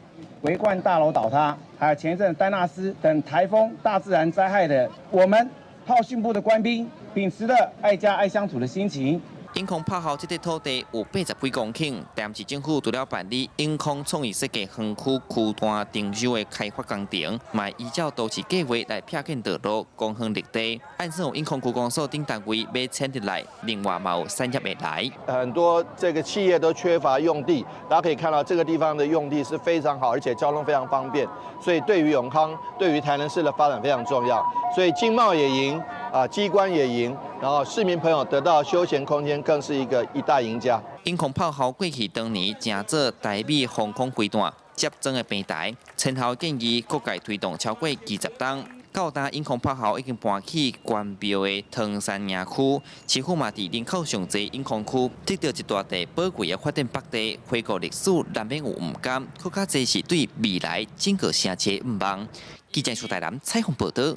维冠大楼倒塌，还有前一阵丹纳斯等台风、大自然灾害的，我们炮训部的官兵秉持着爱家爱乡土的心情。英空炮校这块土地有80几公顷，台南市政府除了办理英空创意设计园区区段定修的开发工程，嘛依照都市计划来拆建道路、公园绿地。按算有英空区公所等单位要迁入来，另外嘛有产业会来。很多这个企业都缺乏用地，大家可以看到这个地方的用地是非常好，而且交通非常方便，所以对于永康、对于台南市的发展非常重要。所以经贸也赢。机关也赢，然后市民朋友得到休闲空间，更是一大赢家。英空炮校过去当年正做台美防空飞弹接装的平台，前后建议各界推动超过20档。到达英空炮校已经搬去关庙的唐山营区，市府嘛伫人口上侪英空区，得到一大地宝贵的发展北地，回顾历史难免有唔甘，更加侪是对未来整个城市唔望。记者苏台南采访报道。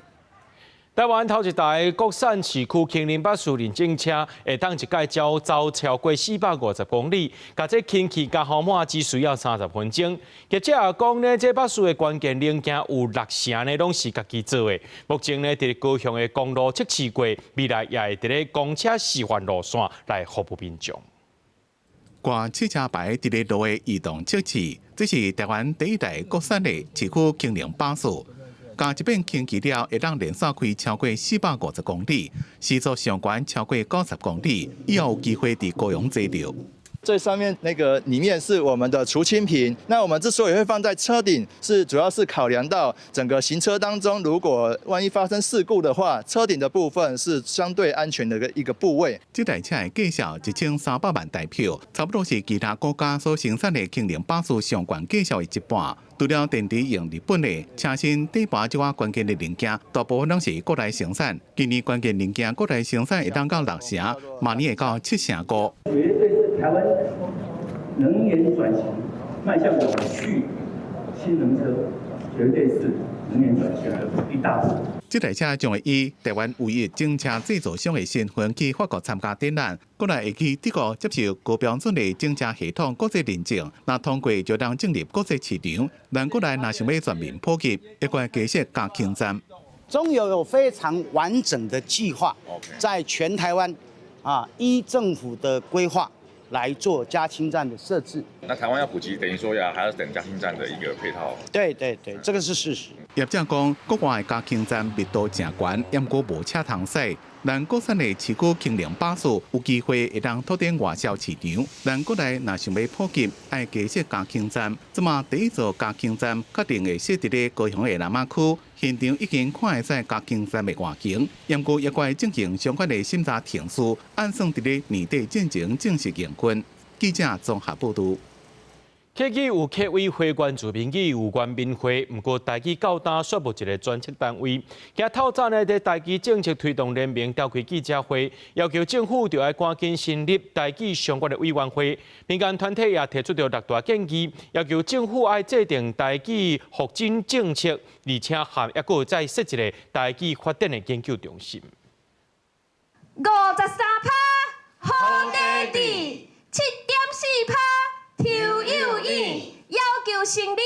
台湾头一台国产市区轻零巴士认证车，会当一届招走超过450公里，甲这轻气加号码只需要30分钟。业者也讲呢，这巴士的关键零件有60成呢，拢是家己做的。目前呢，伫高雄的公路测试过，未来也会伫咧公车示范路线来服务民众。挂汽车牌伫咧路的移动测试，这是台湾第一台国产的市区轻零巴士。加一遍轻气了，会当连续开超过450公里，时速上悬超过90公里，以后有机会伫高雄坐到。最上面那个里面是我们的除氢瓶，那我们之所以会放在车顶，主要是考量到整个行车当中，如果万一发生事故的话，车顶的部分是相对安全的一个部位。这台车的价销1300万台票，差不多是其他国家所生产的轻零巴士相关价销的一半。除了电池用日本的车身底盘这款关键的零件，大部分拢是国内生产。今年关键零件国内生产会当到6成，明年会到7成5。绝对是台湾能源转型迈向永续氢能车，绝对是能源转型的一大步。这台车将会以台湾唯一整车制造商的身份去法国参加展览，国内会去德国接受高标准的整车系统国际认证，若通过就当进入国际市场。但国内若想要全面普及，一关加设加氢站。中油有非常完整的计划，在全台湾依政府的规划来做加氢站的设置。那台湾要普及，等于说还要等加氢站的一个配套。对，这个是事实。业者讲，国外的加氢站密度正悬，也过无车通驶。但国产的市区轻零巴士有机会会当拓展外销市场。但国内若想要普及，爱加设加氢站。这么第一座加氢站确定会设伫咧高雄的南马区，现场已经看会使加氢站的外形。不过也怪进行相关的审查程序，按算伫咧年底进行正式营运。记者综合报道。客语有客委会关注民语有关民会，不过台语到单说无一个专责单位。今透早呢，在台语政策推动联盟召开记者会，要求政府就要赶紧成立台语相关的委员会。民间团体也提出了6大建议，要求政府要制定台语发展政策，而且还还佫再设一个台语发展的研究中心。53%好地地，7.4%。邱友义要求成立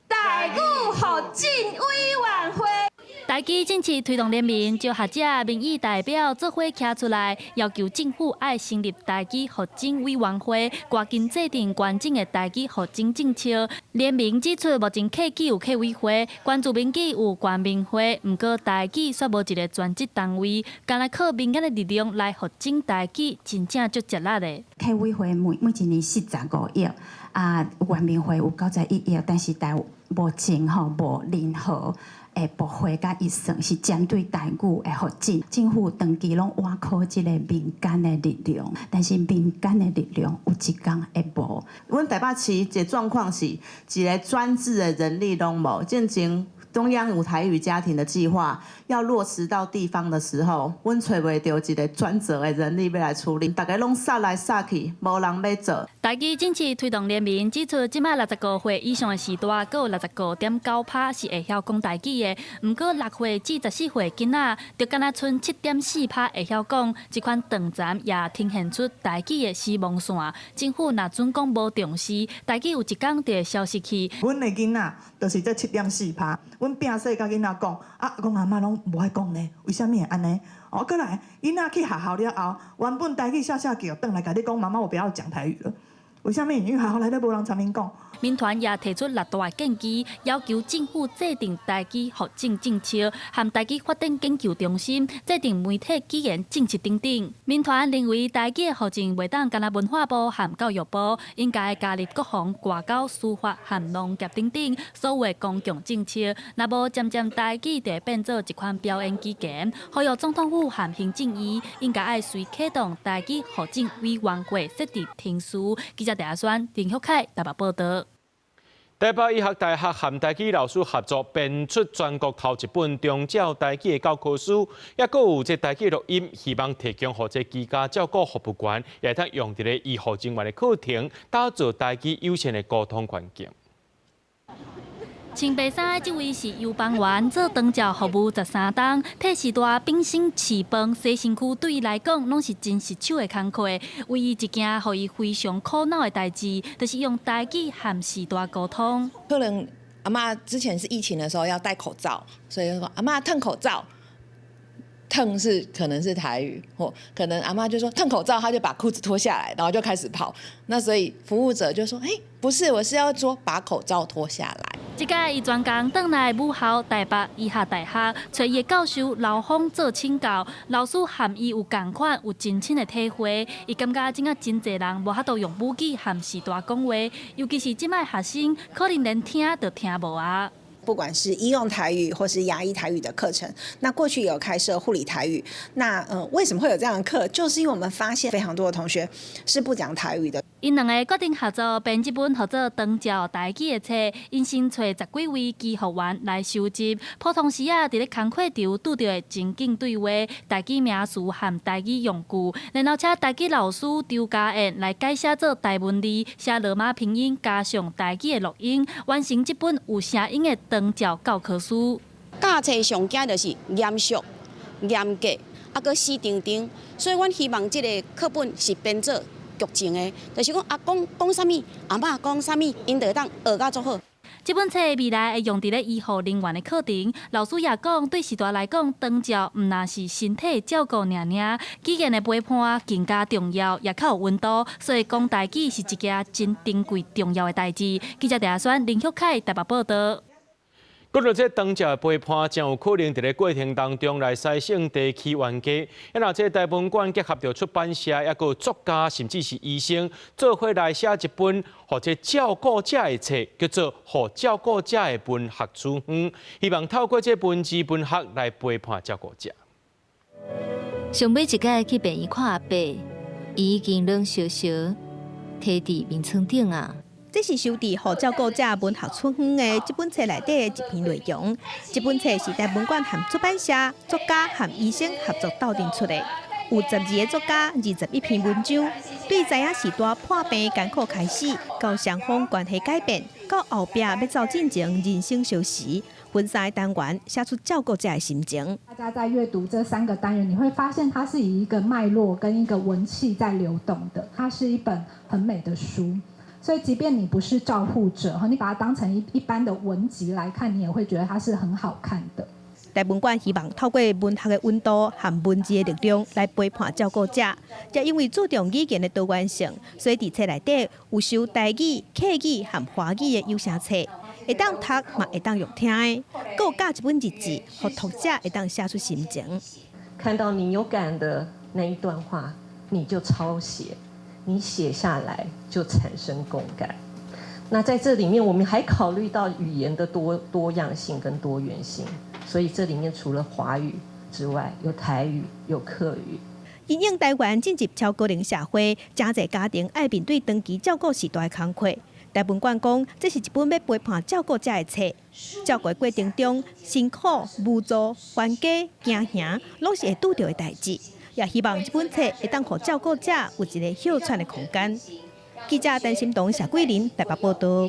台语发展委员会。台台基近期推动联名，就学者、民意代表做伙站出来，要求政府爱成立台基发展委员会，赶紧制定完整的台基发展政策。联名指出，目前客基有客委会，关注民基有关民会，不过台基却无一个专职单位，干来靠民间的力量来发展台基，真正足值力的。客委会每一年45亿，原民会有91亿，但是目前无任何的部会甲预算是针对台语的发展。政府长期拢倚靠即个民间的力量，但是民间的力量有一天会无。阮台北市一个状况是，一个专制的人力拢无，进前中央有台语家庭的计划要落实到地方的时候，阮找袂到一个专责的人力要来处理，大家拢杀来杀去，无人要做。台基近期推动联名指出，即摆65岁以上的时代，还有65.9%是会晓讲台语的。不过6岁至14岁囡仔，就敢若剩7.4%会晓讲。这款长站也呈现出台语的死亡线。政府若准讲无重视，台语有一天就会消失去。阮的囡仔就是这7.4%。阮拼说甲囡仔讲，讲阿嬷拢无爱讲呢，为什么会安尼？过来，囡仔去学校了后，原本台语笑叫，转来甲你讲，妈妈我不要讲台语了。为什么？因为学校内底无人参面讲。民团也提出6大建议，要求政府制定台基发展政策，和台基发展研究中心制定媒体语言政策等等。民团认为台基的发展袂当干那文化部和教育部，应该加入国防、外交、司法和农业等等所有的公共政策。若无渐渐台基就会变做一款表演基建。呼吁总统府和行政院应该爱随启动台基发展委员会设置庭事。记者陈选林旭凯台北报道。台北医学大学和台基老师合作编出全国头一本中照台基的教科书，也佫有这台基录音，希望提供予这居家照顾服务员，也通用伫咧医护人员的课程，打造台基友善的沟通环境。穿白衫的这位是邮帮员，做长照服务13档，替时代冰心饲饭、洗身躯，对伊来讲拢是真实手的工课。唯一一件让伊非常苦恼的代志，就是用台语和时代沟通。可能阿嬷之前是疫情的时候要戴口罩，所以就说阿嬷烫口罩。烫可能是台语，或可能阿嬷就说烫口罩，她就把裤子脱下来，然后就开始跑。那所以服务者就说：“不是，我是要说把口罩脱下来。”这届伊专工转来母校台北医学大学，找伊的教授老方做请教。老师和伊有同款，有真深的体会。伊感觉真真侪人无法度用母语和时代讲话，尤其是即摆学生，可能连听都听无啊。不管是医用台语或是牙医台语的课程，那过去也有开设护理台语。那为什么会有这样的课？就是因为我们发现非常多的同学是不讲台语的。因两个决定合作编一本叫做《长照台语》的册，因先找10几位医护员来收集。普通时啊，伫咧工课场拄到的情景对话、台语名词和台语用句，然后请台语老师周家燕来改写做台文字，写罗马拼音，加上台语的录音，完成这本有声音的长照教科书。教册上惊就是严肃、严格，搁死定定。所以阮希望这个课本是编做剧情的，就是讲讲啥物，阿嬷讲啥物，因就会当学甲做好。这本册未来会用伫咧医护人员的课程，老师也讲，对时代来讲，长照毋那是身体照顾尔，语言的陪伴更加重要，也较有温度。所以讲台语是一件真珍贵重要的代志。记者陈选林旭凯台北报道。讲到这长照的陪伴，将有可能伫咧过程当中来使省地区冤家。若这台文馆结合着出版社，也有作家，甚至是医生，做伙来写一本或者照顾者的册，叫做《互照顾者的文学书房》，希望透过这文字文学来陪伴照顾者。上尾一届去病院看阿伯，伊已经冷烧烧，摕伫眠床顶啊。这是收伫互照顾者文学书房的这本册内底的一篇内容。这本册是台文馆和出版社、作家和医生合作斗阵出的，有12个作家、21篇文章，对知影时代破病艰苦开始，到双方关系改变，到后壁要走进前人生消失，分3个单元写出照顾者的心情。大家在阅读这3个单元，你会发现它是以一个脉络跟一个文气在流动的，它是一本很美的书。所以，即便你不是照护者，你把它当成一般的文集来看，你也会觉得它是很好看的。大本馆希望透过文学的温度和文字的力量来陪伴照顾者，也因为注重语言的多元性，所以伫册内底有收台语、客语和华语的有声册，会当读嘛会当用听的，还有加一本日志，互读者会当写出心情。看到你有感的那一段话，你就抄写，你写下来就产生共感。那在这里面，我们还考虑到语言的多样性跟多元性，所以这里面除了华语之外，有台语，有客语。因应台湾进入超高龄社会，真侪家庭爱面对长期照顾时代的工课。大本馆讲，这是一本要陪伴照顾者的册。照顾过程中，辛苦、无助、冤家、惊吓，拢是会拄到的代志。也希望这本册会当互照顾者有一个休喘的空间。记者陈心彤、谢桂林台北报道。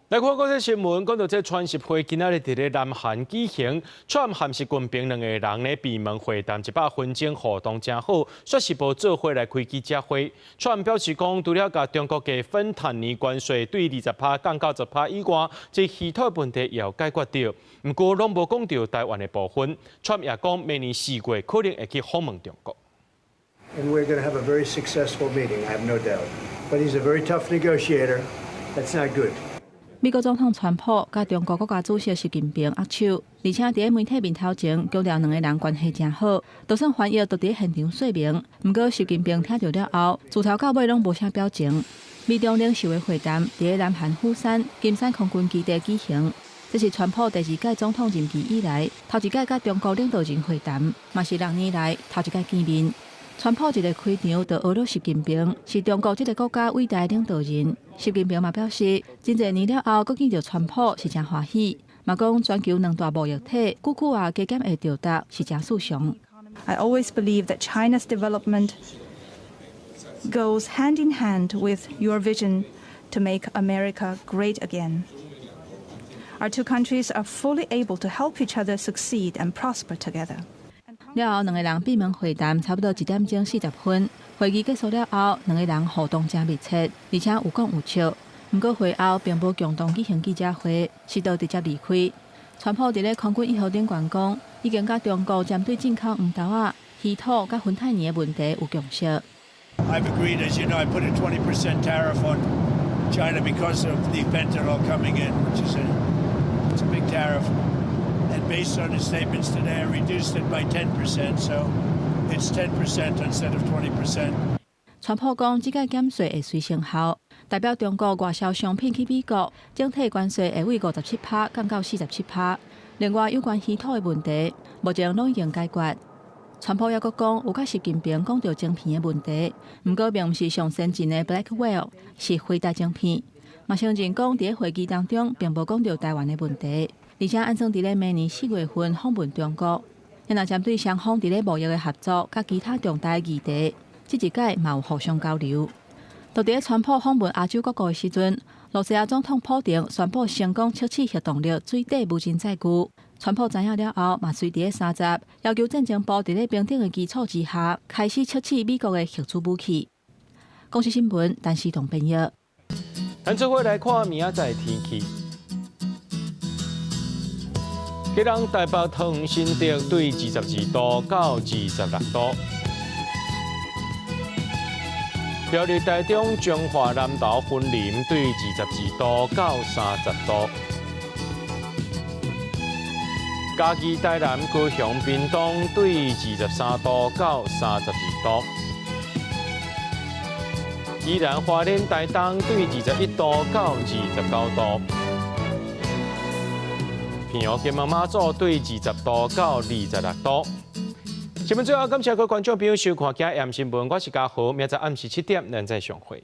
来看国际新闻，讲到这川协会今仔日伫咧南韩举行，川韩是军兵两个人咧闭门会谈，100分钟互动真好。说是无做伙来开记者会。川表示讲，除了甲中国加分碳年关税对20%降到10%以外，这其他问题也要解决掉。不过，拢无讲到台湾的部分。川也讲，明年4月可能会去访问中国。And we're going to have a very successful meeting, I have no doubt. But he's a very tough negotiator. That's not good. 美国总统川普甲中国国家主席习近平握手，而且伫媒体面头前强调两个人关系真好。就算翻译都伫现场说明，不过习近平听到了后，自头到尾拢无啥表情。美中领袖的会谈伫南韩釜山金山空军基地举行，这是川普第2届总统任期以来头一届甲中国领导人会谈，嘛是6年来头一届见面。川普一个开场就学了习近平，是中国这个国家伟大领导人。习近平嘛表示，真侪年了后，佫见到川普是真欢喜，嘛讲全球两大贸易体久久啊加减会到达是真殊常。I always believe that China's development goes hand in hand with your vision to make America great again. Our two countries are fully able to help each other succeed and prosper together. 了后，两个人闭门会谈，差不多1点钟40分。会议结束了后，两个人互动真密切，而且有讲有笑。不过会后并无共同举行记者会，是都直接离开。川普伫咧空军1号顶悬讲，已经甲中国针对进口黄豆啊、稀土甲芬太尼的问题有共识。I've agreed, as you know, I put a 20% tariff on China because of the fentanyl coming in, which is it's a big tariff. And based on his statements today, I reduced it by 10%, so it's 10% instead of 20%. 川普讲，这个减税会随成效，代表中国外销商品去美国，整体关税会为57%降到47%。另外，有关稀土的问题，目前拢已经解决。川普也阁讲，有甲习近平讲到晶片的问题，不过并不是上先进的 Blackwell， 是辉达晶片。嘛，承认讲伫会议当中并无讲到台湾的问题。而且按算伫咧明年4月份访问中国，也若针对双方伫咧贸易的合作甲其他重大的议题，这一届嘛有互相交流。就伫咧川普访问亚洲各国的时阵，罗西亚总统普丁宣布成功测试核动力水底无人载具。川普知影了后，嘛随伫咧30要求战争部伫咧平等的基础之下，开始测试美国的核子武器。公司新闻，陈思彤编译。咱做伙来看明仔载天气。吉人台北桃新竹对22度到26度，苗栗台中彰化南投云林对22度到30度，嘉义台南高雄屏东对23度到32度，宜兰花莲台东对21度到29度。平遥金门马祖对20度到26度。新闻最后，感谢各位观众朋友收看《今日新闻》，我是嘉豪，明仔暗时7点咱再相会。